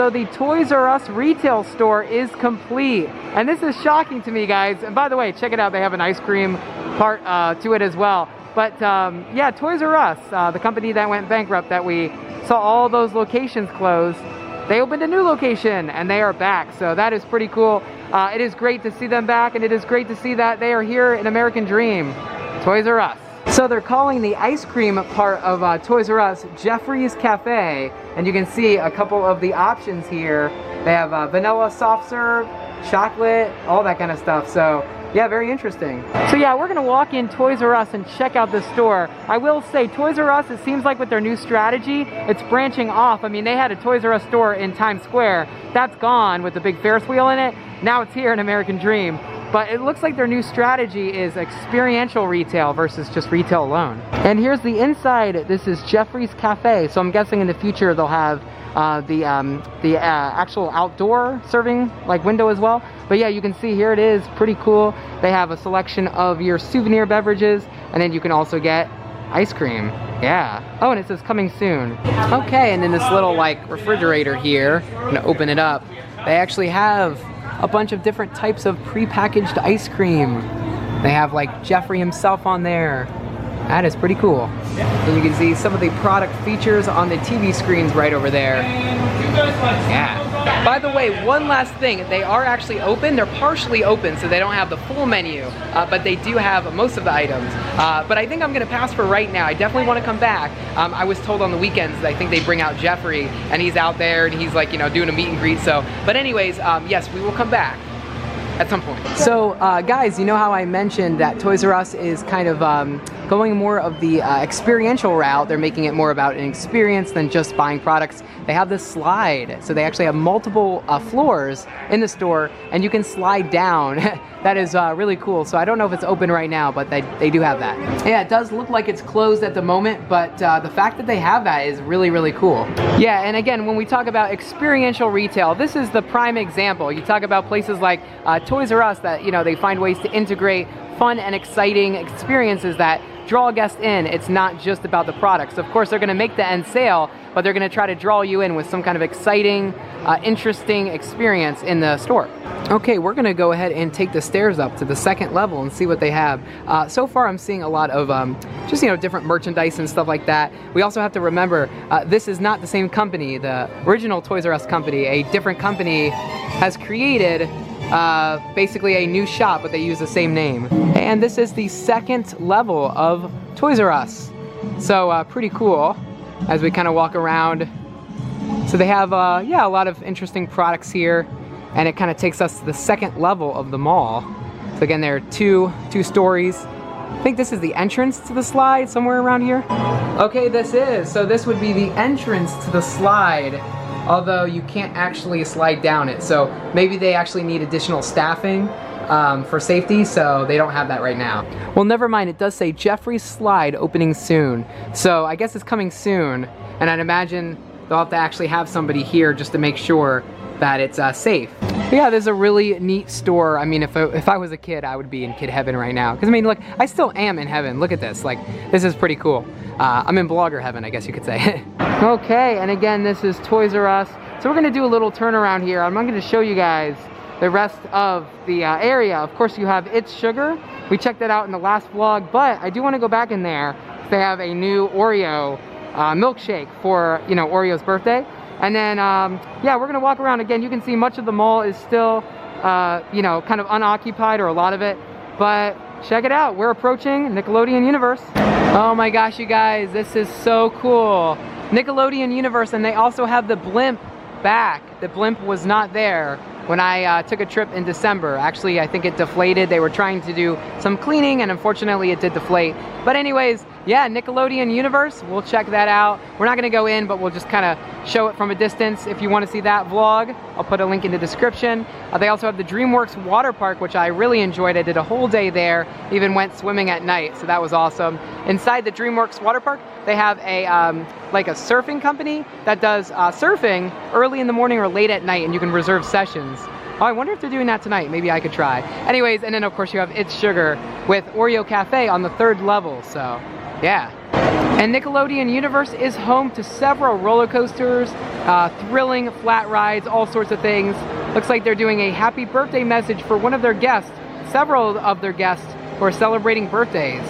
So the Toys R Us retail store is complete. And this is shocking to me, guys. And by the way, check it out. They have an ice cream part to it as well. But yeah, Toys R Us, the company that went bankrupt, that we saw all those locations close, they opened a new location and they are back. So that is pretty cool. It is great to see them back, and it is great to see that they are here in American Dream, Toys R Us. So they're calling the ice cream part of Toys R Us Jeffrey's Cafe, and you can see a couple of the options here. They have vanilla soft serve, chocolate, all that kind of stuff. So yeah, very interesting. So yeah, we're gonna walk in Toys R Us and check out the store. I will say, Toys R Us, it seems like with their new strategy, it's branching off. I mean, they had a Toys R Us store in Times Square. That's gone with the big Ferris wheel in it. Now it's here in American Dream. But it looks like their new strategy is experiential retail versus just retail alone. And here's the inside. This is Jeffrey's Cafe. So I'm guessing in the future they'll have the actual outdoor serving like window as well. But yeah, you can see here it is, pretty cool. They have a selection of your souvenir beverages, and then you can also get ice cream. Yeah. Oh, and it says coming soon. Okay, and then this little like refrigerator here, I'm gonna open it up. They actually have a bunch of different types of pre-packaged ice cream. They have like Jeffrey himself on there. That is pretty cool. And you can see some of the product features on the TV screens right over there. Yeah. By the way, one last thing, they are actually open. They're partially open, so they don't have the full menu, but they do have most of the items. But I think I'm gonna pass for right now. I definitely wanna come back. I was told on the weekends that I think they bring out Jeffrey, and he's out there, and he's like, you know, doing a meet and greet. So, but anyways, yes, we will come back at some point. So guys, you know how I mentioned that Toys R Us is kind of going more of the experiential route. They're making it more about an experience than just buying products. They have this slide, so they actually have multiple floors in the store, and you can slide down. That is really cool. So I don't know if it's open right now, but they do have that. Yeah, it does look like it's closed at the moment, but the fact that they have that is really, really cool. Yeah, and again, when we talk about experiential retail, this is the prime example. You talk about places like Toys R Us that, you know, they find ways to integrate fun and exciting experiences that draw guests in. It's not just about the products. Of course, they're gonna make the end sale, but they're gonna try to draw you in with some kind of exciting, interesting experience in the store. Okay, we're gonna go ahead and take the stairs up to the second level and see what they have. So far, I'm seeing a lot of just, you know, different merchandise and stuff like that. We also have to remember, this is not the same company. The original Toys R Us company, a different company, has created basically a new shop, but they use the same name. And this is the second level of Toys R Us. So pretty cool as we kind of walk around. So they have, yeah, a lot of interesting products here, and it kind of takes us to the second level of the mall. So again, there are two stories. I think this is the entrance to the slide, somewhere around here. Okay, so this would be the entrance to the slide, although you can't actually slide down it. So maybe they actually need additional staffing for safety, so they don't have that right now. Well, never mind, it does say Jeffrey's Slide opening soon. So I guess it's coming soon, and I'd imagine they'll have to actually have somebody here just to make sure that it's safe. But yeah, there's a really neat store. I mean, if I was a kid, I would be in kid heaven right now. Because I mean, look, I still am in heaven. Look at this, like, this is pretty cool. I'm in blogger heaven, I guess you could say. Okay, and again, this is Toys R Us. So we're gonna do a little turnaround here. I'm gonna show you guys the rest of the area. Of course, you have It's Sugar. We checked that out in the last vlog, but I do wanna go back in there. They have a new Oreo milkshake for, you know, Oreo's birthday. And then, yeah, we're gonna walk around again. You can see much of the mall is still, you know, kind of unoccupied, or a lot of it, but check it out. We're approaching Nickelodeon Universe. Oh my gosh, you guys, this is so cool. Nickelodeon Universe, and they also have the blimp back. The blimp was not there when I took a trip in December. Actually, I think it deflated. They were trying to do some cleaning, and unfortunately it did deflate. But anyways, yeah, Nickelodeon Universe, we'll check that out. We're not gonna go in, but we'll just kind of show it from a distance. If you wanna see that vlog, I'll put a link in the description. They also have the Dreamworks Waterpark, which I really enjoyed. I did a whole day there, even went swimming at night, so that was awesome. Inside the Dreamworks Waterpark, they have a like a surfing company that does surfing early in the morning or late at night, and you can reserve sessions. Oh, I wonder if they're doing that tonight. Maybe I could try. Anyways, and then of course you have It's Sugar with Oreo Cafe on the 3rd level, so yeah. And Nickelodeon Universe is home to several roller coasters, thrilling flat rides, all sorts of things. Looks like they're doing a happy birthday message for one of their guests, several of their guests who are celebrating birthdays.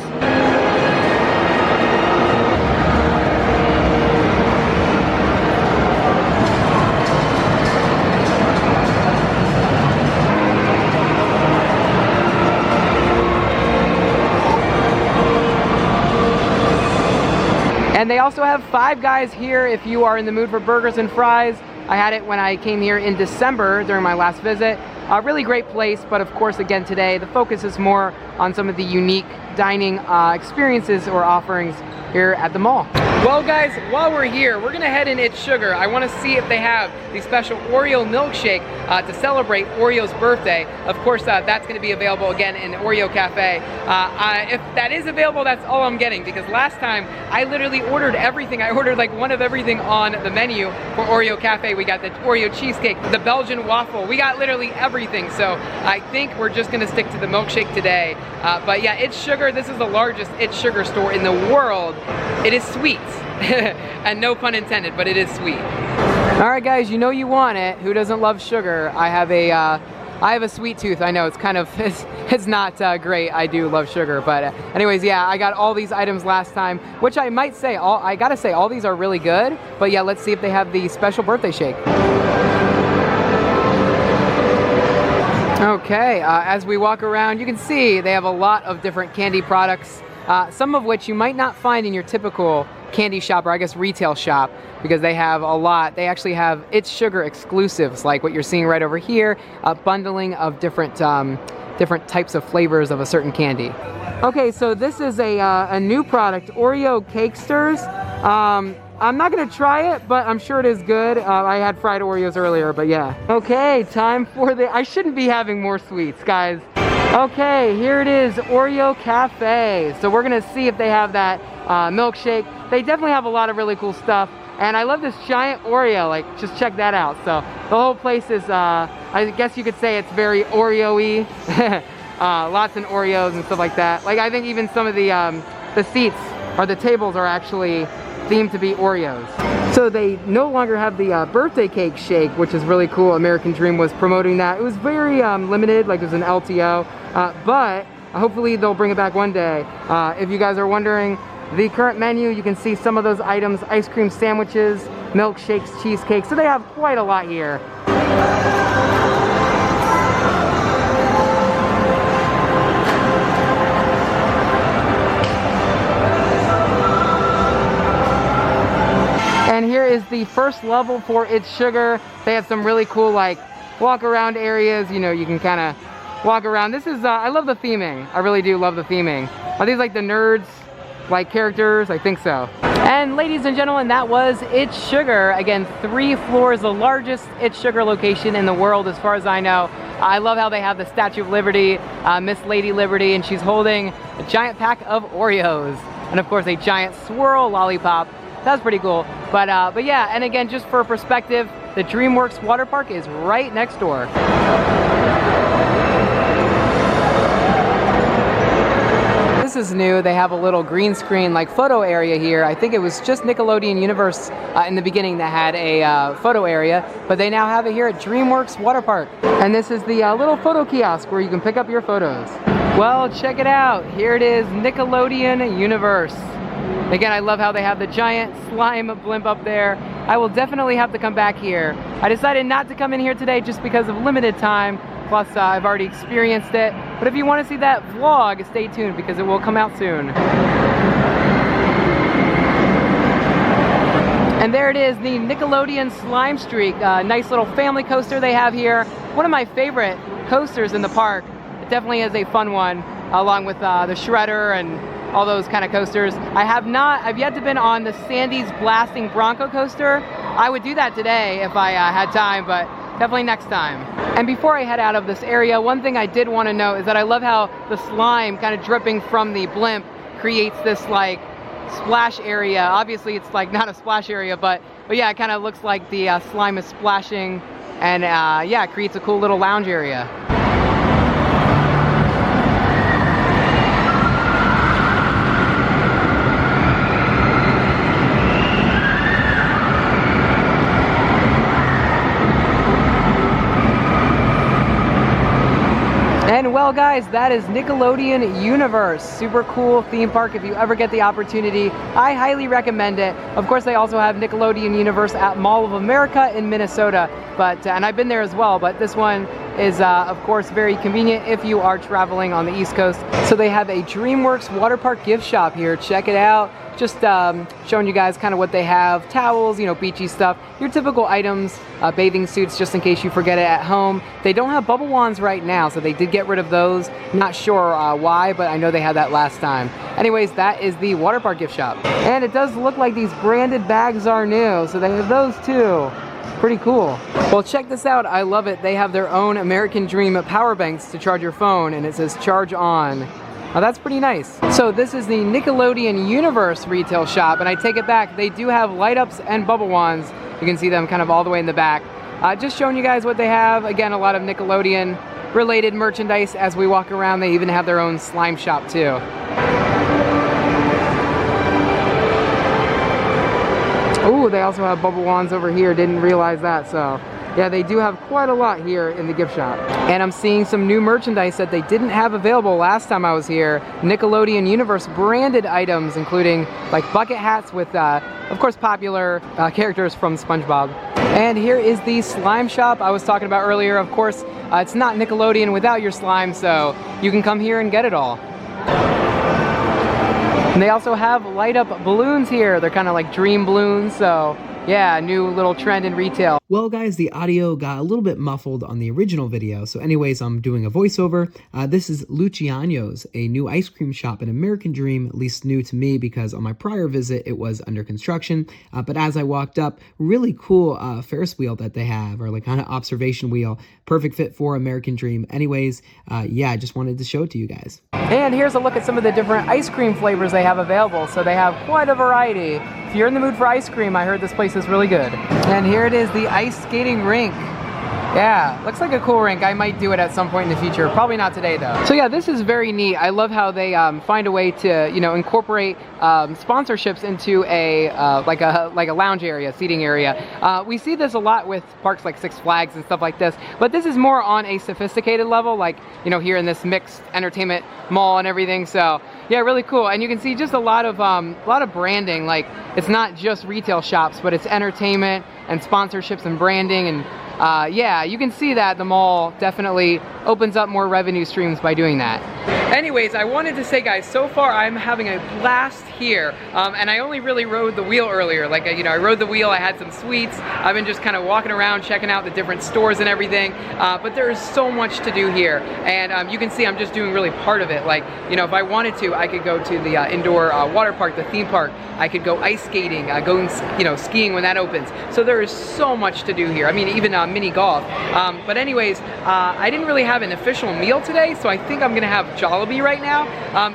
And they also have Five Guys here if you are in the mood for burgers and fries. I had it when I came here in December during my last visit. A really great place, but of course again today the focus is more on some of the unique dining experiences or offerings here at the mall. Well guys, while we're here, we're gonna head in It's Sugar. I wanna see if they have the special Oreo milkshake to celebrate Oreo's birthday. Of course, that's gonna be available again in the Oreo Cafe. If that is available, that's all I'm getting, because last time I literally ordered everything. I ordered like one of everything on the menu for Oreo Cafe. We got the Oreo cheesecake, the Belgian waffle. We got literally everything. So I think we're just gonna stick to the milkshake today. But yeah, It's Sugar, this is the largest It's Sugar store in the world. It is sweet. And no pun intended, but it is sweet. All right guys, you know you want it. Who doesn't love sugar? I have a sweet tooth. I know it's kind of, it's not great. I do love sugar, but anyways, yeah, I got all these items last time, which I might say, I gotta say, all these are really good, but yeah, let's see if they have the special birthday shake. Okay, as we walk around, you can see they have a lot of different candy products, some of which you might not find in your typical candy shop, or I guess retail shop, because they have a lot. They actually have It's Sugar exclusives, like what you're seeing right over here, a bundling of different types of flavors of a certain candy. Okay, so this is a new product, Oreo Cakesters. I'm not gonna try it, but I'm sure it is good. I had fried Oreos earlier, but yeah. Okay, time for I shouldn't be having more sweets, guys. Okay, here it is, Oreo Cafe. So we're gonna see if they have that milkshake. They definitely have a lot of really cool stuff. And I love this giant Oreo, like just check that out. So the whole place is, I guess you could say it's very Oreo-y. Lots of Oreos and stuff like that. Like I think even some of the seats or the tables are actually themed to be Oreos. So they no longer have the birthday cake shake, which is really cool. American Dream was promoting that. It was very limited, like it was an LTO, but hopefully they'll bring it back one day. If you guys are wondering, the current menu, you can see some of those items: ice cream sandwiches, milkshakes, cheesecakes. So they have quite a lot here. And here is the first level for It's Sugar. They have some really cool like walk around areas. You know, you can kind of walk around. This is, I love the theming. I really do love the theming. Are these like the nerds like characters? I think so. And ladies and gentlemen, that was It's Sugar. Again, 3 floors, the largest It's Sugar location in the world as far as I know. I love how they have the Statue of Liberty, Miss Lady Liberty, and she's holding a giant pack of Oreos. And of course a giant swirl lollipop. That's pretty cool. But yeah, and again, just for perspective, the Dreamworks Waterpark is right next door. This is new. They have a little green screen like photo area here. I think it was just Nickelodeon Universe in the beginning that had a photo area, but they now have it here at Dreamworks Waterpark. And this is the little photo kiosk where you can pick up your photos. Well, check it out. Here it is, Nickelodeon Universe. Again, I love how they have the giant slime blimp up there. I will definitely have to come back here. I decided not to come in here today just because of limited time. Plus, I've already experienced it. But if you want to see that vlog, stay tuned because it will come out soon. And there it is, the Nickelodeon Slime Streak. Nice little family coaster they have here. One of my favorite coasters in the park. It definitely is a fun one, along with the Shredder and all those kind of coasters. I've yet to been on the Sandy's Blasting Bronco coaster. I would do that today if I had time, but definitely next time. And before I head out of this area, one thing I did want to note is that I love how the slime kind of dripping from the blimp creates this like splash area. Obviously it's like not a splash area, but yeah, it kind of looks like the slime is splashing, and yeah, it creates a cool little lounge area. Well guys, that is Nickelodeon Universe. Super cool theme park. If you ever get the opportunity, I highly recommend it. Of course, they also have Nickelodeon Universe at Mall of America in Minnesota, and I've been there as well, but this one is of course very convenient if you are traveling on the East Coast. So they have a DreamWorks Waterpark gift shop here. Check it out. Just showing you guys kind of what they have. Towels, you know, beachy stuff, your typical items, bathing suits just in case you forget it at home. They don't have bubble wands right now, so they did get rid of those. Not sure why, but I know they had that last time. Anyways, that is the Waterpark gift shop. And it does look like these branded bags are new, so they have those too. Pretty cool. Well, check this out. I love it. They have their own American Dream power banks to charge your phone, and it says charge on. Oh, that's pretty nice. So this is the Nickelodeon Universe retail shop, and I take it back. They do have light ups and bubble wands. You can see them kind of all the way in the back. Just showing you guys what they have. Again, a lot of Nickelodeon related merchandise as we walk around. They even have their own slime shop too. Ooh, they also have bubble wands over here. Didn't realize that, so. Yeah, they do have quite a lot here in the gift shop. And I'm seeing some new merchandise that they didn't have available last time I was here. Nickelodeon Universe branded items, including like bucket hats with, of course, popular characters from SpongeBob. And here is the slime shop I was talking about earlier. Of course, it's not Nickelodeon without your slime, so you can come here and get it all. And they also have light up balloons here. They're kind of like dream balloons, so yeah, new little trend in retail. Well guys, the audio got a little bit muffled on the original video, so anyways, I'm doing a voiceover. This is Luciano's, a new ice cream shop in American Dream, at least new to me because on my prior visit it was under construction. But as I walked up, really cool Ferris wheel that they have, or like kind of observation wheel, perfect fit for American Dream. Anyways, yeah, I just wanted to show it to you guys. And here's a look at some of the different ice cream flavors they have available. So they have quite a variety. If you're in the mood for ice cream, I heard this place is really good. And here it is, the ice skating rink. Yeah, looks like a cool rink. I might do it at some point in the future. Probably not today though. So yeah, this is very neat. I love how they find a way to, you know, incorporate sponsorships into a like a lounge area, seating area. We see this a lot with parks like Six Flags and stuff like this, but this is more on a sophisticated level, like, you know, here in this mixed entertainment mall and everything. So yeah, really cool. And you can see just a lot of branding. Like, it's not just retail shops, but it's entertainment and sponsorships and branding. And yeah, you can see that the mall definitely opens up more revenue streams by doing that. Anyways, I wanted to say, guys, so far I'm having a blast here, and I only really rode the wheel earlier. Like, you know, I rode the wheel, I had some sweets, I've been just kind of walking around, checking out the different stores and everything, but there is so much to do here, and you can see I'm just doing really part of it. Like, you know, if I wanted to, I could go to the indoor water park, the theme park, I could go ice skating, go, you know, skiing when that opens. So there is so much to do here. I mean, even mini golf. But anyways, I didn't really have an official meal today, so I think I'm gonna have Jollibee right now,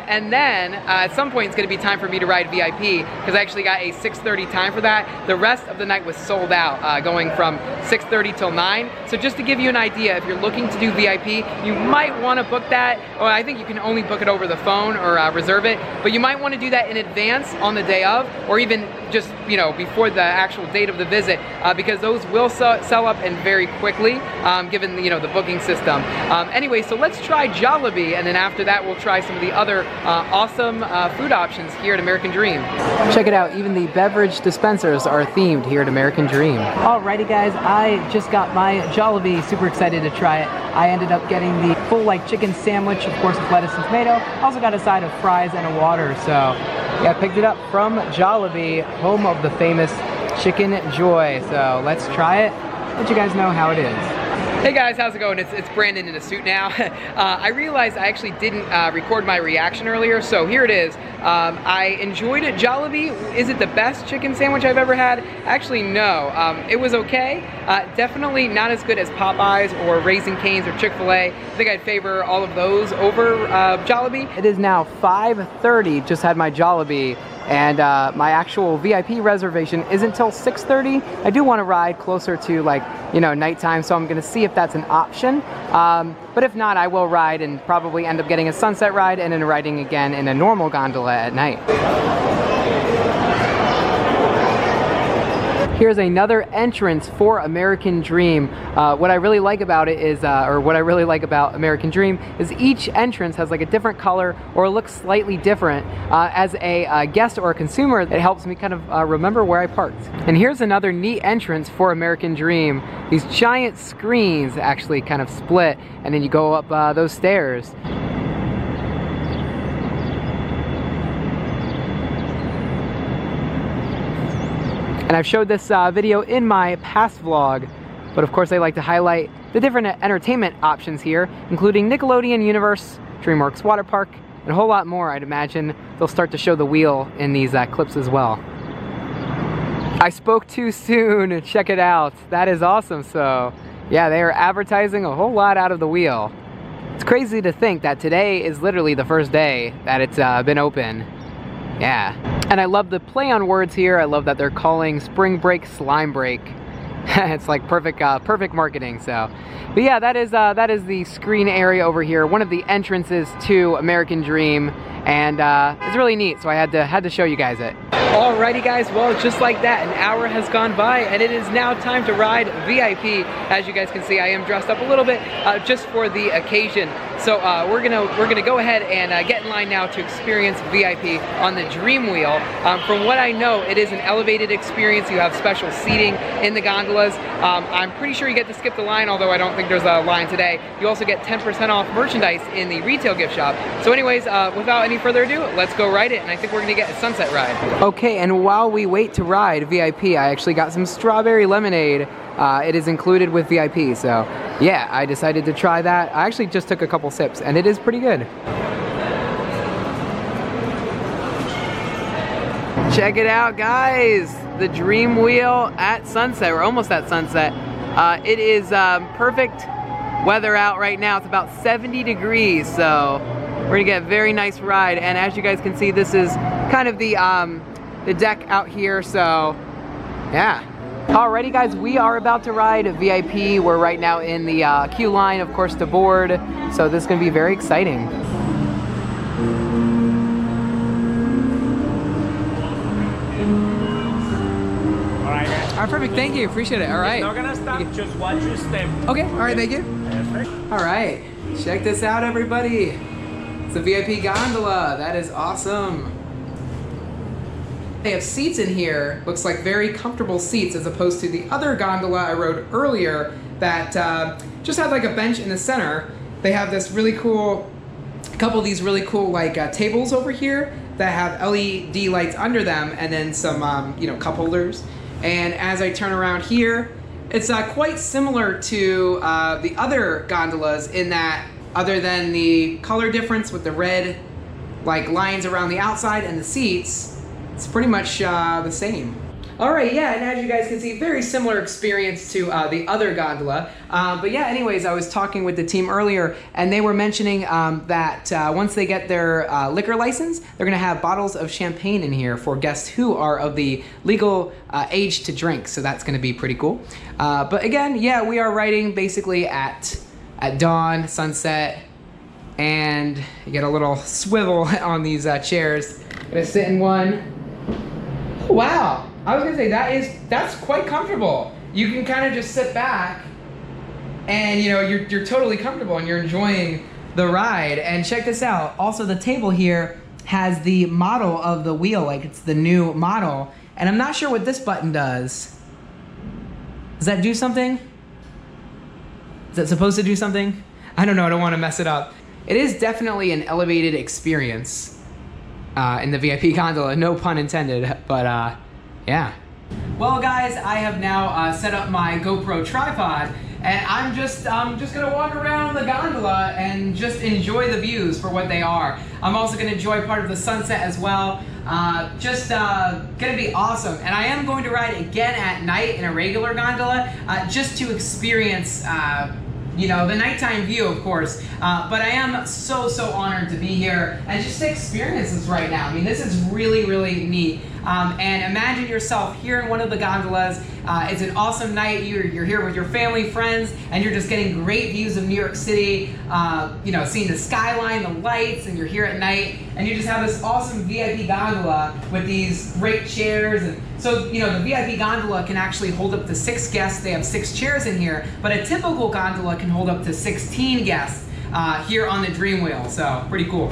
and then at some point it's gonna be time for me to ride VIP, because I actually got a 6:30 time for that. The rest of the night was sold out, going from 6:30 till 9. So just to give you an idea, if you're looking to do VIP, you might want to book that. Well, I think you can only book it over the phone or reserve it, but you might want to do that in advance on the day of, or even just, you know, before the actual date of the visit, because those will sell up and very quickly, given, you know, the booking system. Anyway, so let's try Jollibee, and then after that we'll try some of the other awesome food options here at American Dream. Check it out, even the beverage dispensers are themed here at American Dream. Alrighty guys, I just got my Jollibee, super excited to try it. I ended up getting the full like chicken sandwich, of course with lettuce and tomato. Also got a side of fries and a water, so yeah, I picked it up from Jollibee, home of the famous Chicken Joy. So let's try it, let you guys know how it is. Hey guys, how's it going? It's Brandon in a suit now. I realized I actually didn't record my reaction earlier, so here it is. I enjoyed it. Jollibee, is it the best chicken sandwich I've ever had? Actually, no. It was okay. Definitely not as good as Popeyes or Raising Cane's or Chick-fil-A. I think I'd favor all of those over Jollibee. It is now 5:30, just had my Jollibee, and my actual VIP reservation isn't till 6:30. I do want to ride closer to, like, you know, nighttime, so I'm gonna see if that's an option. But if not, I will ride and probably end up getting a sunset ride and then riding again in a normal gondola at night. Here's another entrance for American Dream. What I really like about it is, or what I really like about American Dream is each entrance has like a different color or looks slightly different. As a guest or a consumer, it helps me kind of remember where I parked. And here's another neat entrance for American Dream. These giant screens actually kind of split, and then you go up those stairs. And I've showed this video in my past vlog, but of course I like to highlight the different entertainment options here, including Nickelodeon Universe, Dreamworks Waterpark, and a whole lot more. I'd imagine they'll start to show the wheel in these clips as well. I spoke too soon, check it out. That is awesome. So yeah, they are advertising a whole lot out of the wheel. It's crazy to think that today is literally the first day that it's been open. Yeah. And I love the play on words here. I love that they're calling spring break slime break. It's like perfect marketing. So, but yeah, that is the screen area over here. One of the entrances to American Dream, and it's really neat. So I had to show you guys it. Alrighty guys, well just like that, an hour has gone by and it is now time to ride VIP. As you guys can see, I am dressed up a little bit just for the occasion. So we're gonna go ahead and get in line now to experience VIP on the DreamWheel. From what I know, it is an elevated experience. You have special seating in the gondolas. I'm pretty sure you get to skip the line, although I don't think there's a line today. You also get 10% off merchandise in the retail gift shop. So anyways, without any further ado, let's go ride it, and I think we're gonna get a sunset ride. Okay, and while we wait to ride VIP, I actually got some strawberry lemonade. It is included with VIP, so yeah, I decided to try that. I actually just took a couple sips, and it is pretty good. Check it out, guys! The DreamWheel at sunset. We're almost at sunset. It is perfect weather out right now. It's about 70 degrees, so we're gonna get a very nice ride. And as you guys can see, this is kind of the deck out here, so yeah. Alrighty guys, we are about to ride VIP. We're right now in the queue line, of course, to board, so this is gonna be very exciting. Alright guys. Alright, perfect, thank you, appreciate it. Alright. Not gonna stop, just watch your step. Okay, alright, thank you. Perfect. Alright, check this out everybody. It's a VIP gondola, that is awesome. They have seats in here, looks like very comfortable seats as opposed to the other gondola I rode earlier that just had like a bench in the center. They have this really cool, a couple of these really cool like tables over here that have LED lights under them, and then some you know, cup holders. And as I turn around here, it's quite similar to the other gondolas in that, other than the color difference with the red like lines around the outside and the seats, it's pretty much the same. All right, yeah, and as you guys can see, very similar experience to the other gondola. But yeah, anyways, I was talking with the team earlier, and they were mentioning that once they get their liquor license, they're gonna have bottles of champagne in here for guests who are of the legal age to drink, so that's gonna be pretty cool. But again, yeah, we are riding basically at dawn, sunset, and you get a little swivel on these chairs. Gonna sit in one. Oh, wow, I was gonna say that's quite comfortable. You can kind of just sit back, and you know you're totally comfortable and you're enjoying the ride. And check this out. Also, the table here has the model of the wheel, like it's the new model. And I'm not sure what this button does. Does that do something? Is that supposed to do something? I don't know. I don't want to mess it up. It is definitely an elevated experience. In the VIP gondola, no pun intended, but yeah. Well guys, I have now set up my GoPro tripod, and I'm just gonna walk around the gondola and just enjoy the views for what they are. I'm also gonna enjoy part of the sunset as well. Just gonna be awesome. And I am going to ride again at night in a regular gondola, just to experience you know, the nighttime view, of course, but I am so honored to be here and just to experience this right now. I mean, this is really, really neat. and imagine yourself here in one of the gondolas. It's an awesome night. You're here with your family, friends, and you're just getting great views of New York City, you know, seeing the skyline, the lights, and you're here at night, and you just have this awesome VIP gondola with these great chairs. And so, you know, the VIP gondola can actually hold up to 6 guests. They have 6 chairs in here, but a typical gondola can hold up to 16 guests here on the DreamWheel, so pretty cool.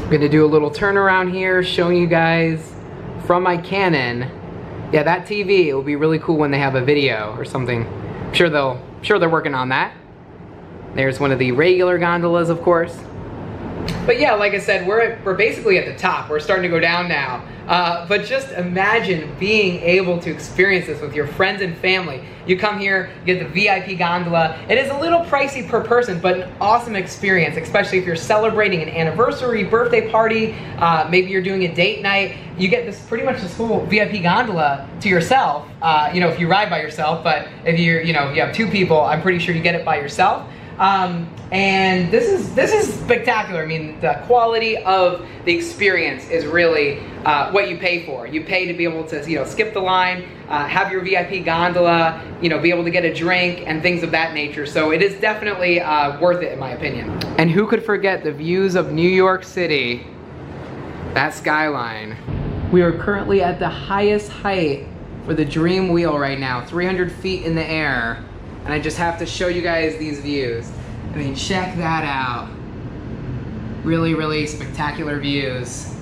I'm gonna do a little turnaround here, showing you guys from my Canon. Yeah, that TV, it will be really cool when they have a video or something. I'm sure they're working on that. There's one of the regular gondolas, of course. But yeah, like I said, we're basically at the top. We're starting to go down now. But just imagine being able to experience this with your friends and family. You come here, you get the VIP gondola. It is a little pricey per person, but an awesome experience, especially if you're celebrating an anniversary, birthday party, maybe you're doing a date night. You get this pretty much this whole VIP gondola to yourself, you know, if you ride by yourself, but if you have 2 people, I'm pretty sure you get it by yourself. And this is spectacular. I mean, the quality of the experience is really what you pay for. You pay to be able to, you know, skip the line, have your VIP gondola, you know, be able to get a drink and things of that nature. So it is definitely worth it, in my opinion. And who could forget the views of New York City? That skyline. We are currently at the highest height for the DreamWheel right now, 300 feet in the air. And I just have to show you guys these views. I mean, check that out. Really, really spectacular views.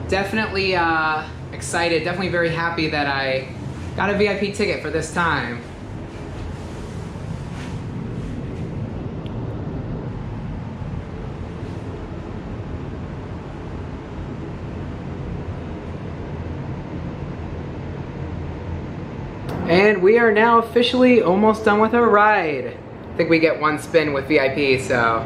Definitely excited, definitely very happy that I got a VIP ticket for this time. And we are now officially almost done with our ride. I think we get 1 spin with VIP, so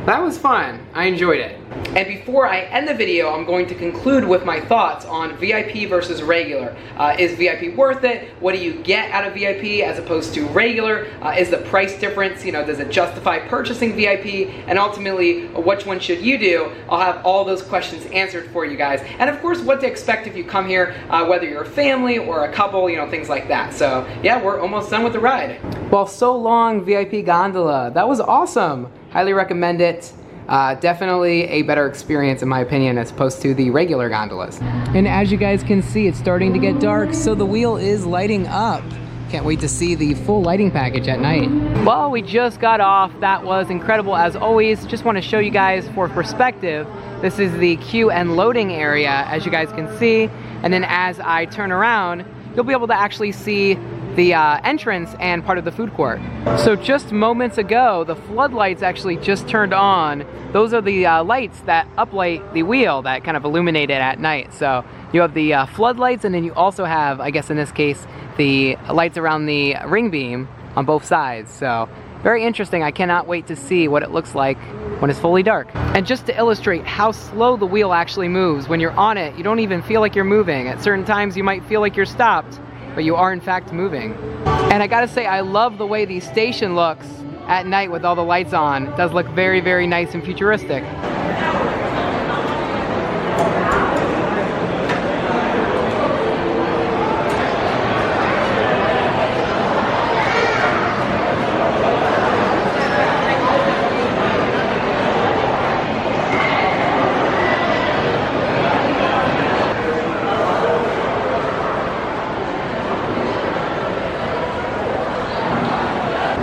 that was fun. I enjoyed it. And before I end the video, I'm going to conclude with my thoughts on VIP versus regular. Is VIP worth it? What do you get out of VIP as opposed to regular? Is the price difference, you know, does it justify purchasing VIP? And ultimately, which one should you do? I'll have all those questions answered for you guys. And of course, what to expect if you come here, whether you're a family or a couple, you know, things like that. So yeah, we're almost done with the ride. Well, so long, VIP gondola. That was awesome. Highly recommend it. Definitely a better experience in my opinion as opposed to the regular gondolas. And as you guys can see, it's starting to get dark, so the wheel is lighting up. Can't wait to see the full lighting package at night. Well, we just got off. That was incredible as always. Just want to show you guys for perspective. This is the queue and loading area, as you guys can see. And then as I turn around, you'll be able to actually see the entrance and part of the food court. So just moments ago, the floodlights actually just turned on. Those are the lights that uplight the wheel that kind of illuminate it at night. So you have the floodlights, and then you also have, I guess in this case, the lights around the ring beam on both sides. So very interesting. I cannot wait to see what it looks like when it's fully dark. And just to illustrate how slow the wheel actually moves, when you're on it, you don't even feel like you're moving. At certain times you might feel like you're stopped, but you are in fact moving. And I gotta say, I love the way the station looks at night with all the lights on. It does look very, very nice and futuristic.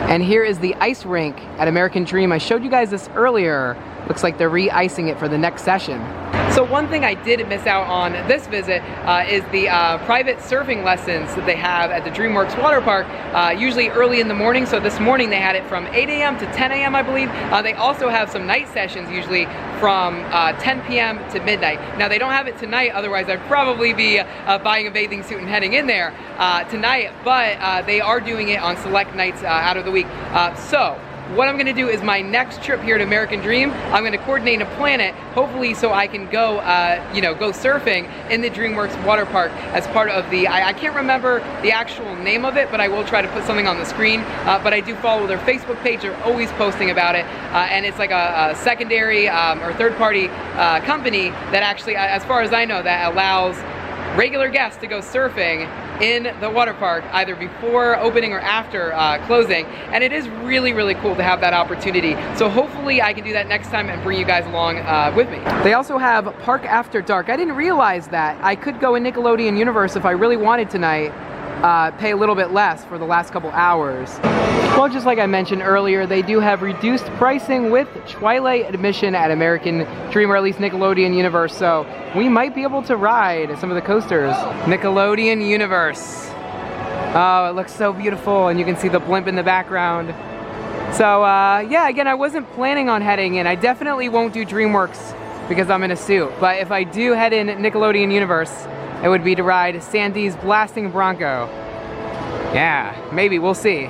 And here is the ice rink at American Dream. I showed you guys this earlier. Looks like they're re-icing it for the next session. So one thing I did miss out on this visit is the private surfing lessons that they have at the Dreamworks Waterpark, usually early in the morning. So this morning they had it from 8 a.m. to 10 a.m. I believe. They also have some night sessions usually from 10 p.m. to midnight. Now they don't have it tonight, otherwise I'd probably be buying a bathing suit and heading in there tonight, but they are doing it on select nights out of the week. So what I'm gonna do is my next trip here to American Dream, I'm gonna coordinate and plan it, hopefully so I can go, you know, go surfing in the Dreamworks Waterpark as part of the, I can't remember the actual name of it, but I will try to put something on the screen. But I do follow their Facebook page, they're always posting about it, and it's like a secondary or third-party company that actually, as far as I know, that allows regular guests to go surfing in the water park either before opening or after closing, and it is really, really cool to have that opportunity. So hopefully I can do that next time and bring you guys along with me. They also have Park After Dark. I didn't realize that. I could go in Nickelodeon Universe if I really wanted tonight, pay a little bit less for the last couple hours. Well, just like I mentioned earlier, they do have reduced pricing with Twilight admission at American Dream, or at least Nickelodeon Universe, so we might be able to ride some of the coasters. Nickelodeon Universe. Oh, it looks so beautiful, and you can see the blimp in the background. So, yeah, again, I wasn't planning on heading in. I definitely won't do DreamWorks because I'm in a suit, but if I do head in Nickelodeon Universe, it would be to ride Sandy's Blasting Bronco. Yeah, maybe, we'll see.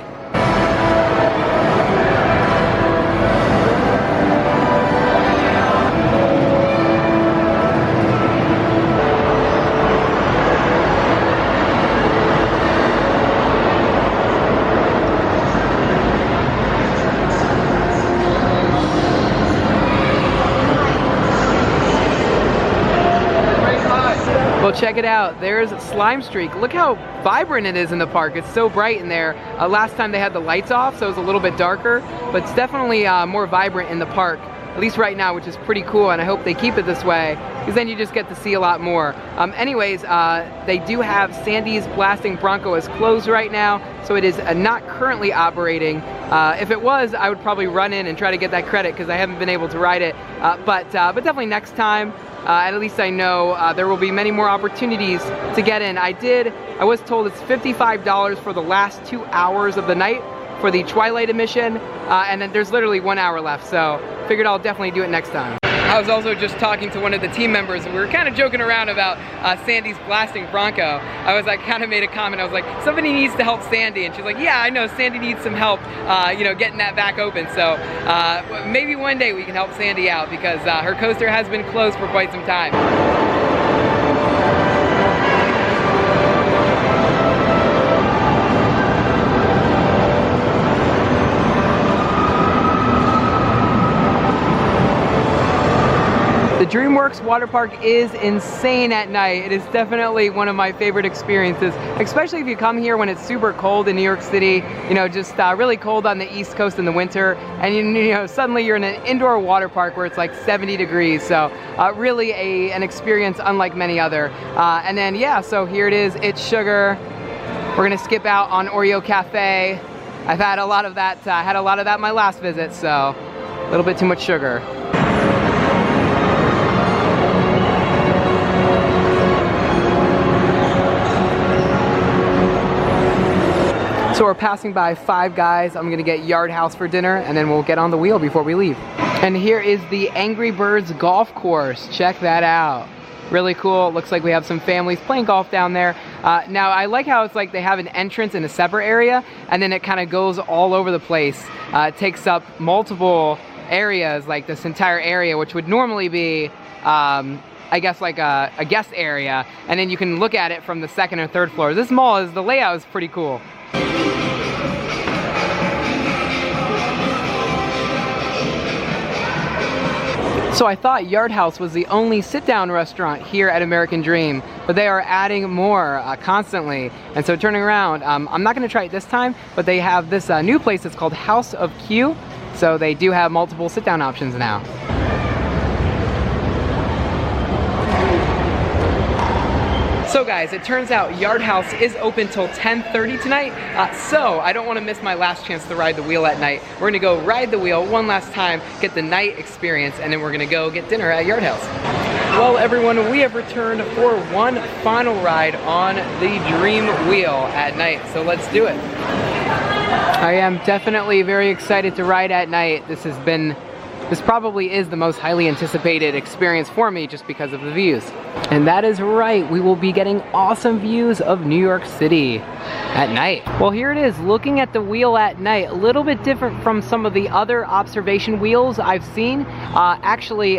Well, check it out. There's Slime Streak. Look how vibrant it is in the park. It's so bright in there. Last time they had the lights off, so it was a little bit darker, but it's definitely more vibrant in the park, at least right now, which is pretty cool, and I hope they keep it this way, because then you just get to see a lot more. Anyways, they do have Sandy's Blasting Bronco is closed right now, so it is not currently operating. If it was, I would probably run in and try to get that credit, because I haven't been able to ride it, but definitely next time. At least I know there will be many more opportunities to get in. I was told it's $55 for the last 2 hours of the night for the Twilight admission, and then there's literally 1 hour left, so figured I'll definitely do it next time. I was also just talking to one of the team members, and we were kind of joking around about Sandy's Blasting Bronco. I was like, kind of made a comment, I was like, somebody needs to help Sandy, and she's like, yeah, I know, Sandy needs some help, you know, getting that back open, so maybe one day we can help Sandy out, because her coaster has been closed for quite some time. The Dreamworks Waterpark is insane at night. It is definitely one of my favorite experiences, especially if you come here when it's super cold in New York City, you know, just really cold on the East Coast in the winter, and you know, suddenly you're in an indoor water park where it's like 70 degrees, so really an experience unlike many other. And then, yeah, so here it is, it's sugar. We're gonna skip out on Oreo Cafe. I've had a lot of that, my last visit, so a little bit too much sugar. So we're passing by Five Guys. I'm gonna get Yard House for dinner, and then we'll get on the wheel before we leave. And here is the Angry Birds golf course. Check that out. Really cool. Looks like we have some families playing golf down there. Now I like how it's like they have an entrance in a separate area, and then it kind of goes all over the place. It takes up multiple areas, like this entire area, which would normally be I guess like a guest area, and then you can look at it from the second or third floor. This mall the layout is pretty cool. So I thought Yard House was the only sit-down restaurant here at American Dream, but they are adding more constantly. And so turning around, I'm not gonna try it this time, but they have this new place that's called House of Q. So they do have multiple sit-down options now. So guys, it turns out Yard House is open till 10:30 tonight, so I don't want to miss my last chance to ride the wheel at night. We're gonna go ride the wheel one last time, get the night experience, and then we're gonna go get dinner at Yard House. Well everyone, we have returned for one final ride on the DreamWheel at night, so let's do it. I am definitely very excited to ride at night. This has been this probably is the most highly anticipated experience for me just because of the views. And that is right, we will be getting awesome views of New York City at night. Well, here it is, looking at the wheel at night, a little bit different from some of the other observation wheels I've seen. Actually,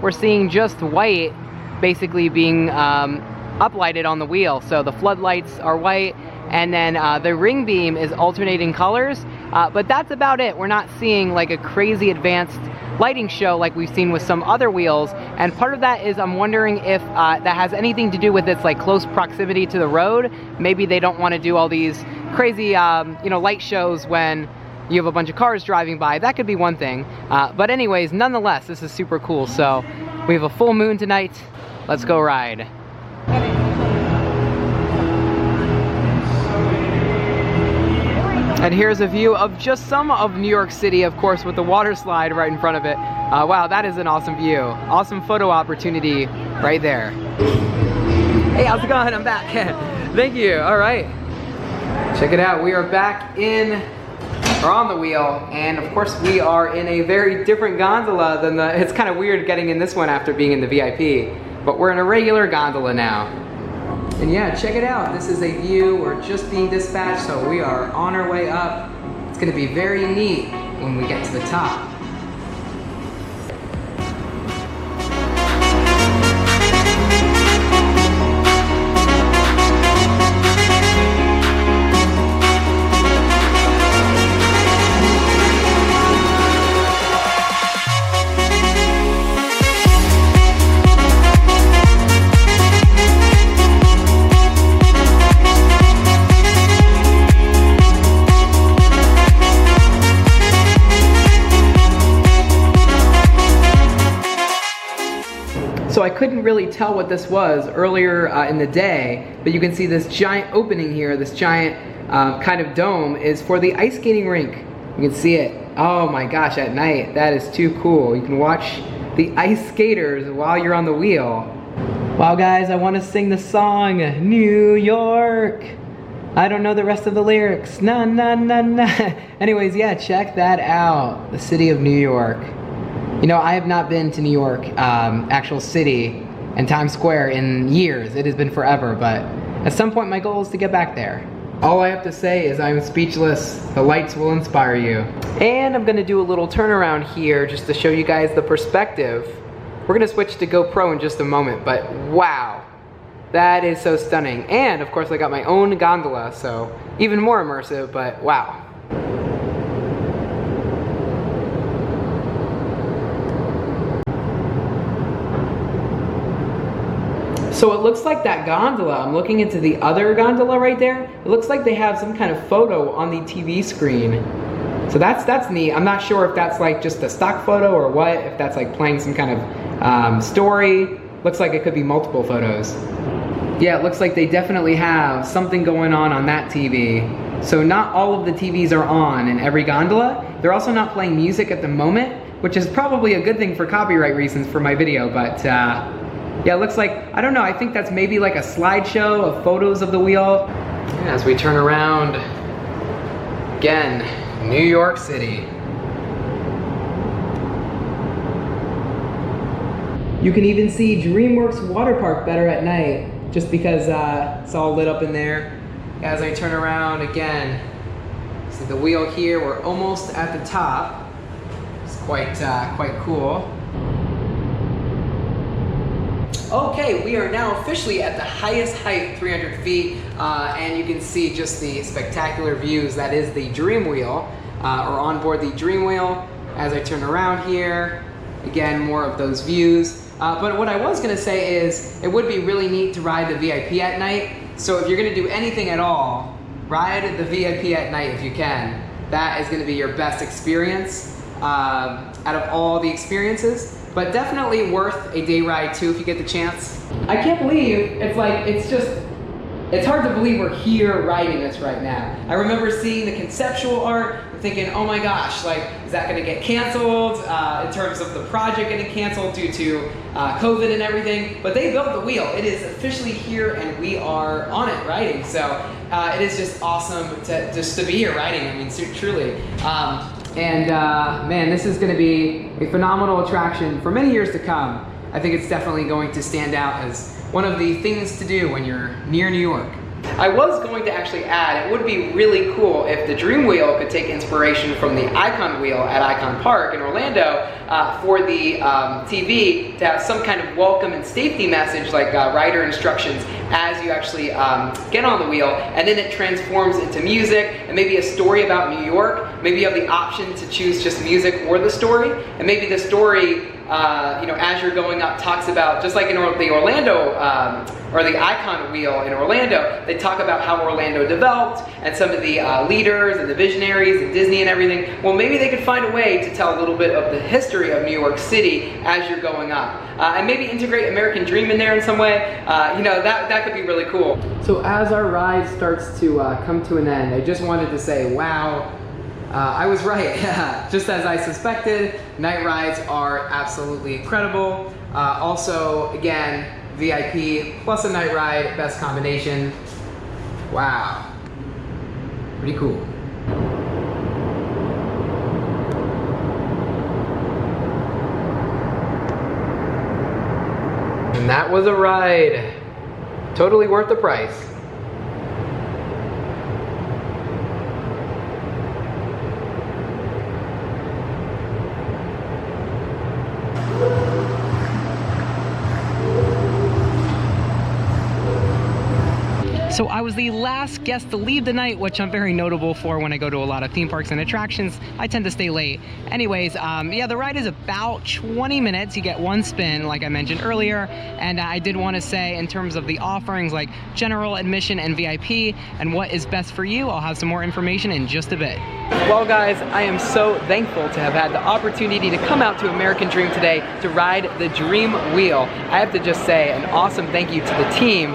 we're seeing just white basically being uplighted on the wheel. So the floodlights are white, and then the ring beam is alternating colors, but that's about it. We're not seeing like a crazy advanced lighting show like we've seen with some other wheels, and part of that is I'm wondering if that has anything to do with its like close proximity to the road. Maybe they don't want to do all these crazy you know, light shows when you have a bunch of cars driving by. That could be one thing, but anyways, nonetheless, this is super cool. So we have a full moon tonight. Let's go ride. And here's a view of just some of New York City, of course, with the water slide right in front of it. Wow, that is an awesome view. Awesome photo opportunity right there. Hey, how's it going? I'm back. Thank you. All right. Check it out. We are back in, or on the wheel, and of course we are in a very different gondola than the, it's kind of weird getting in this one after being in the VIP, but we're in a regular gondola now. And yeah, check it out. This is a view. We're just being dispatched, so we are on our way up. It's gonna be very neat when we get to the top. So I couldn't really tell what this was earlier in the day, but you can see this giant opening here, this giant kind of dome is for the ice skating rink. You can see it. Oh my gosh, at night, that is too cool. You can watch the ice skaters while you're on the wheel. Wow guys, I want to sing the song, New York. I don't know the rest of the lyrics. Na na na na. Anyways, yeah, check that out. The city of New York. You know, I have not been to New York, actual city, and Times Square in years. It has been forever, but at some point my goal is to get back there. All I have to say is I'm speechless. The lights will inspire you. And I'm gonna do a little turnaround here just to show you guys the perspective. We're gonna switch to GoPro in just a moment, but wow. That is so stunning. And of course I got my own gondola, so even more immersive, but wow. So it looks like that gondola, I'm looking into the other gondola right there, it looks like they have some kind of photo on the TV screen. So that's neat. I'm not sure if that's like just a stock photo or what, if that's like playing some kind of story. Looks like it could be multiple photos. Yeah, it looks like they definitely have something going on that TV. So not all of the TVs are on in every gondola. They're also not playing music at the moment, which is probably a good thing for copyright reasons for my video, but yeah, it looks like, I don't know, I think that's maybe like a slideshow of photos of the wheel. As we turn around, again, New York City. You can even see Dreamworks Waterpark better at night, just because it's all lit up in there. As I turn around again, see the wheel here, we're almost at the top. It's quite cool. Okay, we are now officially at the highest height, 300 feet, and you can see just the spectacular views. That is the DreamWheel, or on board the DreamWheel. As I turn around here, again, more of those views. But what I was gonna say is, it would be really neat to ride the VIP at night. So if you're gonna do anything at all, ride the VIP at night if you can. That is gonna be your best experience out of all the experiences. But definitely worth a day ride too if you get the chance. I can't believe it's hard to believe we're here riding this right now. I remember seeing the conceptual art and thinking, oh my gosh, like, is that gonna get canceled in terms of the project getting canceled due to COVID and everything? But they built the wheel. It is officially here and we are on it riding. So it is just awesome to be here riding. I mean, truly. And man, this is going to be a phenomenal attraction for many years to come. I think it's definitely going to stand out as one of the things to do when you're near New York. I was going to actually add, it would be really cool if the DreamWheel could take inspiration from the Icon Wheel at Icon Park in Orlando for the TV to have some kind of welcome and safety message like rider instructions as you actually get on the wheel, and then it transforms into music and maybe a story about New York. Maybe you have the option to choose just music or the story, and maybe the story you know, as you're going up talks about, just like in the Orlando, or the Icon Wheel in Orlando, they talk about how Orlando developed and some of the leaders and the visionaries and Disney and everything. Well, maybe they could find a way to tell a little bit of the history of New York City as you're going up. And maybe integrate American Dream in there in some way. You know, that could be really cool. So as our ride starts to come to an end, I just wanted to say, wow, I was right. Just as I suspected, night rides are absolutely incredible. Also, again, VIP plus a night ride, best combination. Wow, pretty cool. And that was a ride. Totally worth the price. So I was the last guest to leave the night, which I'm very notable for when I go to a lot of theme parks and attractions. I tend to stay late. Anyways, yeah, the ride is about 20 minutes. You get one spin, like I mentioned earlier. And I did want to say, in terms of the offerings like general admission and VIP and what is best for you, I'll have some more information in just a bit. Well guys, I am so thankful to have had the opportunity to come out to American Dream today to ride the DreamWheel. I have to just say an awesome thank you to the team.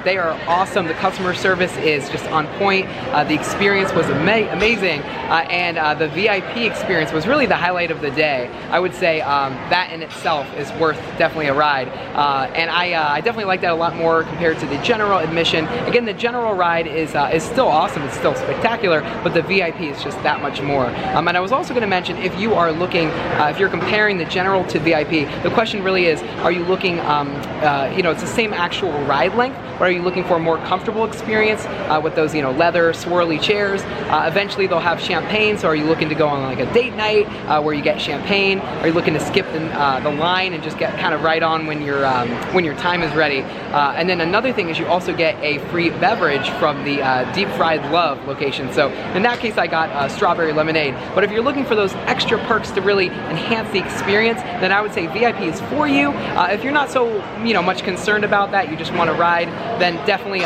They are awesome. The customer service is just on point. The experience was amazing, and the VIP experience was really the highlight of the day. I would say that in itself is worth definitely a ride, and I definitely like that a lot more compared to the general admission. Again, the general ride is still awesome, it's still spectacular, but the VIP is just that much more. And I was also going to mention, if you are looking, if you're comparing the general to VIP, the question really is, are you looking, you know, it's the same actual ride length, but are you looking for a more comfortable experience with those, you know, leather swirly chairs? Eventually they'll have champagne, so are you looking to go on like a date night where you get champagne? Are you looking to skip the line and just get kind of right on when your time is ready? And then another thing is you also get a free beverage from the Deep Fried Love location. So in that case I got strawberry lemonade. But if you're looking for those extra perks to really enhance the experience, then I would say VIP is for you. If you're not so, you know, much concerned about that, you just want to ride, then definitely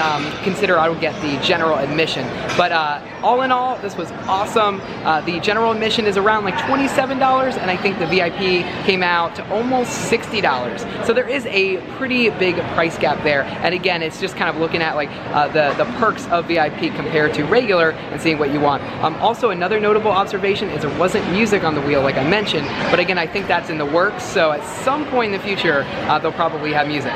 consider I would get the general admission. But all in all, this was awesome. The general admission is around like $27, and I think the VIP came out to almost $60. So there is a pretty big price gap there. And again, it's just kind of looking at like the perks of VIP compared to regular and seeing what you want. Also, another notable observation is there wasn't music on the wheel like I mentioned, but again, I think that's in the works, so at some point in the future, they'll probably have music.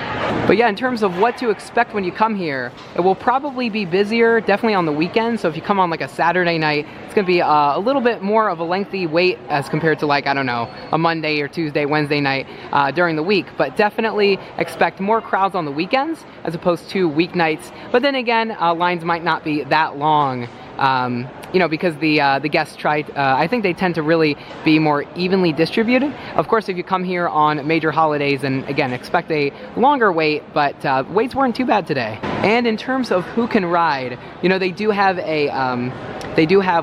But yeah, in terms of what to expect when you come here, it will probably be busier, definitely on the weekend. So if you come on like a Saturday night, it's gonna be a little bit more of a lengthy wait as compared to like, I don't know, a Monday or Tuesday, Wednesday night during the week. But definitely expect more crowds on the weekends as opposed to weeknights. But then again, lines might not be that long. You know, because the guests try, I think they tend to really be more evenly distributed. Of course, if you come here on major holidays, and again, expect a longer wait, but waits weren't too bad today. And in terms of who can ride, you know, they do have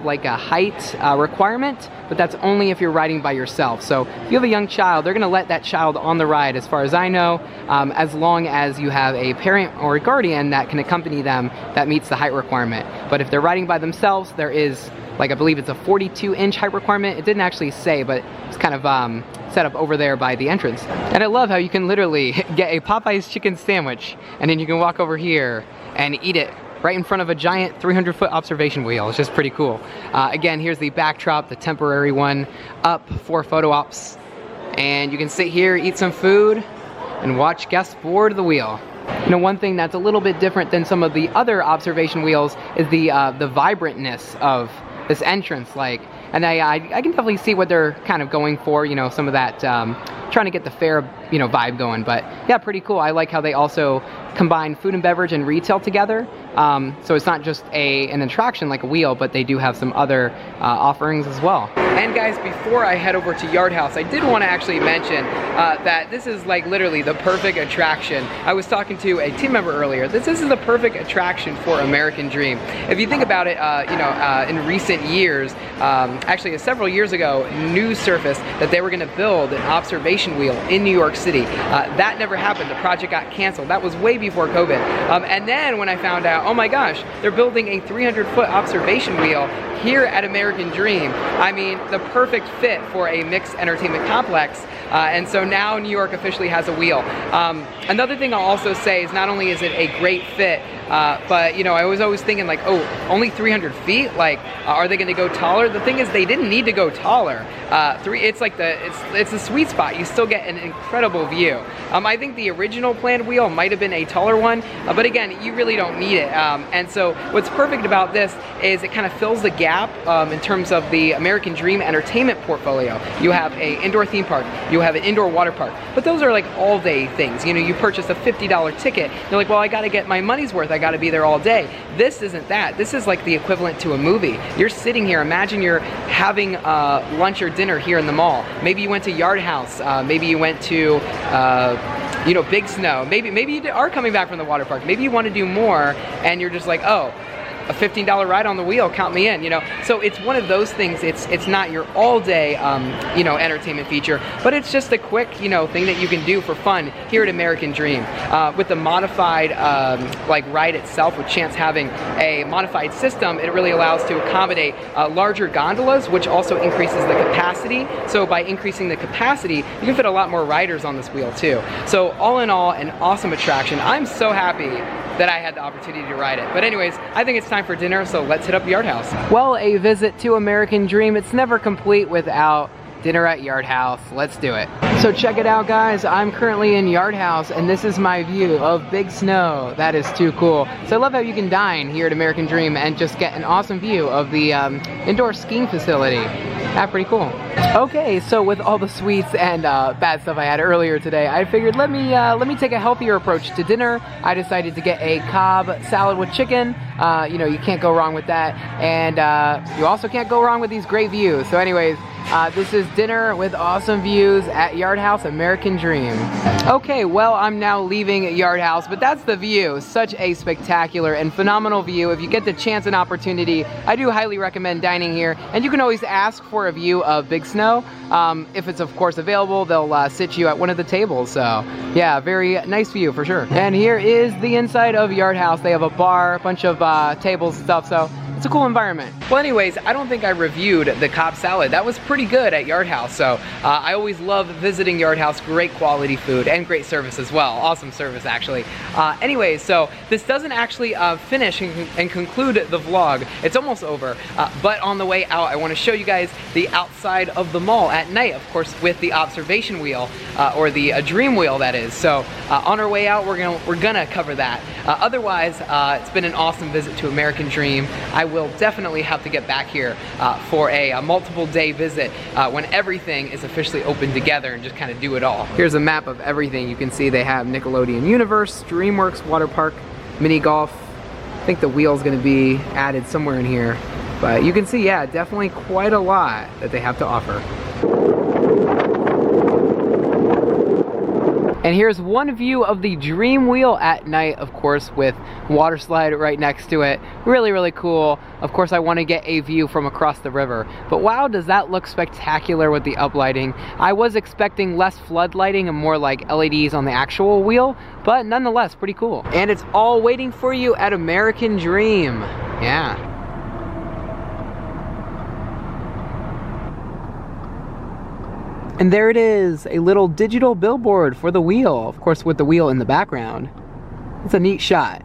like a height requirement, but that's only if you're riding by yourself. So if you have a young child, they're gonna let that child on the ride, as far as I know, as long as you have a parent or a guardian that can accompany them that meets the height requirement. But if they're riding by themselves, there is, like, I believe it's a 42-inch height requirement. It didn't actually say, but it's kind of set up over there by the entrance. And I love how you can literally get a Popeye's chicken sandwich, and then you can walk over here and eat it right in front of a giant 300-foot observation wheel. It's just pretty cool. Again, here's the backdrop, the temporary one, up for photo ops. And you can sit here, eat some food, and watch guests board the wheel. You know, one thing that's a little bit different than some of the other observation wheels is the vibrantness of this entrance like, and I can definitely see what they're kind of going for, you know, some of that trying to get the fair, you know, vibe going. But yeah, pretty cool. I like how they also combine food and beverage and retail together. So it's not just an attraction like a wheel, but they do have some other offerings as well. And guys, before I head over to Yard House, I did want to actually mention that this is like literally the perfect attraction. I was talking to a team member earlier. This is the perfect attraction for American Dream. If you think about it, you know, in recent years, actually several years ago, news surfaced that they were going to build an observation wheel in New York City. That never happened. The project got canceled. That was way before COVID. And then when I found out, oh my gosh, they're building a 300-foot observation wheel here at American Dream. I mean, the perfect fit for a mixed entertainment complex. And so now New York officially has a wheel. Another thing I'll also say is not only is it a great fit, but you know, I was always thinking like, oh, only 300 feet? Like, are they going to go taller? The thing is, they didn't need to go taller. It's like it's a sweet spot. You still get an incredible view. I think the original planned wheel might have been a taller one, but again, you really don't need it. And so what's perfect about this is it kind of fills the gap in terms of the American Dream entertainment portfolio. You have an indoor theme park, you have an indoor water park, but those are like all day things. You know, you purchase a $50 ticket, you're like, well, I gotta get my money's worth, I gotta be there all day. This isn't that. This is like the equivalent to a movie. You're sitting here, imagine you're having lunch or dinner here in the mall. Maybe you went to Yard House, maybe you went to you know, Big Snow. Maybe you are coming back from the water park. Maybe you want to do more and you're just like, oh, a $15 ride on the wheel, count me in, you know. So it's one of those things. It's not your all day, you know, entertainment feature, but it's just a quick, you know, thing that you can do for fun here at American Dream. With the modified, like ride itself, with Chance having a modified system, it really allows to accommodate larger gondolas, which also increases the capacity. So by increasing the capacity, you can fit a lot more riders on this wheel too. So all in all, an awesome attraction. I'm so happy that I had the opportunity to ride it. But anyways, I think it's time for dinner, so let's hit up Yard House. Well, a visit to American Dream, it's never complete without dinner at Yard House. Let's do it. So check it out, guys. I'm currently in Yard House, and this is my view of Big Snow. That is too cool. So I love how you can dine here at American Dream and just get an awesome view of the indoor skiing facility. That's pretty cool. Okay, so with all the sweets and bad stuff I had earlier today, I figured let me take a healthier approach to dinner. I decided to get a Cobb salad with chicken. You know, you can't go wrong with that, and you also can't go wrong with these great views. So anyways, this is dinner with awesome views at Yard House American Dream. Okay, well, I'm now leaving Yard House, but that's the view. Such a spectacular and phenomenal view. If you get the chance and opportunity, I do highly recommend dining here, and you can always ask for a view of Big Snow. If it's of course available, they'll sit you at one of the tables. So yeah, very nice view for sure. And here is the inside of Yard House. They have a bar, a bunch of tables and stuff, so it's a cool environment. Well, anyways, I don't think I reviewed the Cobb salad. That was pretty good at Yard House, so I always love visiting Yard House. Great quality food and great service as well. Awesome service, actually. Anyways, so this doesn't actually finish and conclude the vlog. It's almost over, but on the way out, I want to show you guys the outside of the mall at night, of course, with the observation wheel, or the dream wheel, that is. So on our way out, we're gonna cover that. Otherwise, it's been an awesome visit to American Dream. I will definitely have to get back here for a multiple day visit when everything is officially open together and just kind of do it all. Here's a map of everything. You can see they have Nickelodeon Universe, Dreamworks Waterpark, mini golf. I think the wheel's gonna be added somewhere in here. But you can see, yeah, definitely quite a lot that they have to offer. And here's one view of the Dream Wheel at night, of course, with water slide right next to it. Really, really cool. Of course, I want to get a view from across the river. But wow, does that look spectacular with the uplighting. I was expecting less flood lighting and more like LEDs on the actual wheel, but nonetheless, pretty cool. And it's all waiting for you at American Dream. Yeah. And there it is, a little digital billboard for the wheel, of course with the wheel in the background. It's a neat shot.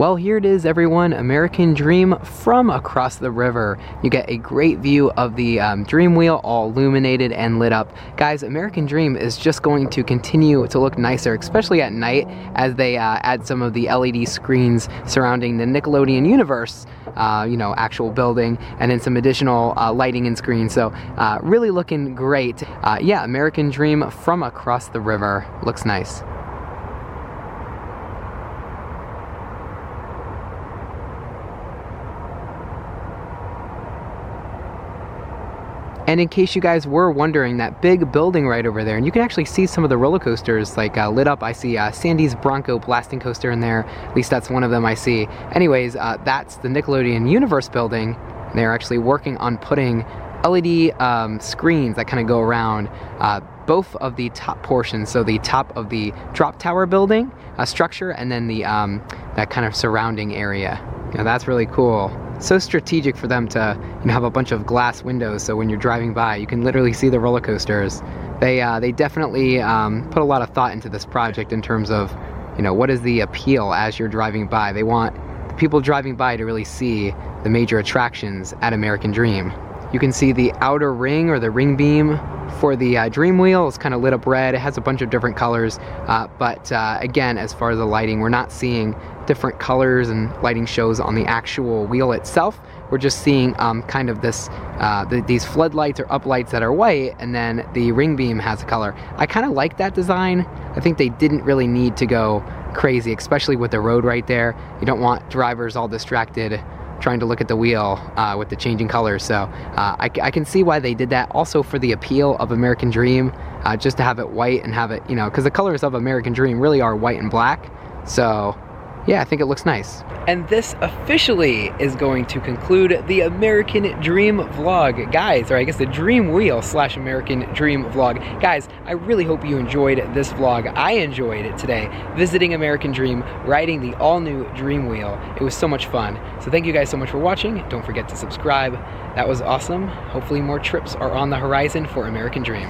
Well, here it is, everyone, American Dream from across the river. You get a great view of the DreamWheel, all illuminated and lit up. Guys, American Dream is just going to continue to look nicer, especially at night, as they add some of the LED screens surrounding the Nickelodeon Universe, you know, actual building, and then some additional lighting and screens. So really looking great. Yeah, American Dream from across the river. Looks nice. And in case you guys were wondering, that big building right over there, and you can actually see some of the roller coasters like lit up. I see Sandy's Bronco blasting coaster in there. At least that's one of them I see. Anyways, that's the Nickelodeon Universe building. They're actually working on putting LED screens that kind of go around both of the top portions. So the top of the drop tower building structure, and then the that kind of surrounding area. Now that's really cool. So strategic for them to, you know, have a bunch of glass windows, so when you're driving by, you can literally see the roller coasters. They definitely put a lot of thought into this project in terms of, you know, what is the appeal as you're driving by. They want the people driving by to really see the major attractions at American Dream. You can see the outer ring, or the ring beam for the DreamWheel. It's kind of lit up red. It has a bunch of different colors, but again, as far as the lighting, we're not seeing different colors and lighting shows on the actual wheel itself. We're just seeing kind of this these floodlights or uplights that are white, and then the ring beam has a color. I kind of like that design. I think they didn't really need to go crazy, especially with the road right there. You don't want drivers all distracted trying to look at the wheel with the changing colors. So I can see why they did that. Also for the appeal of American Dream, just to have it white and have it, you know, because the colors of American Dream really are white and black. So yeah, I think it looks nice. And this officially is going to conclude the American Dream vlog, guys, or I guess the DreamWheel / American Dream vlog. Guys, I really hope you enjoyed this vlog. I enjoyed it today, visiting American Dream, riding the all-new DreamWheel. It was so much fun. So thank you guys so much for watching. Don't forget to subscribe. That was awesome. Hopefully more trips are on the horizon for American Dream.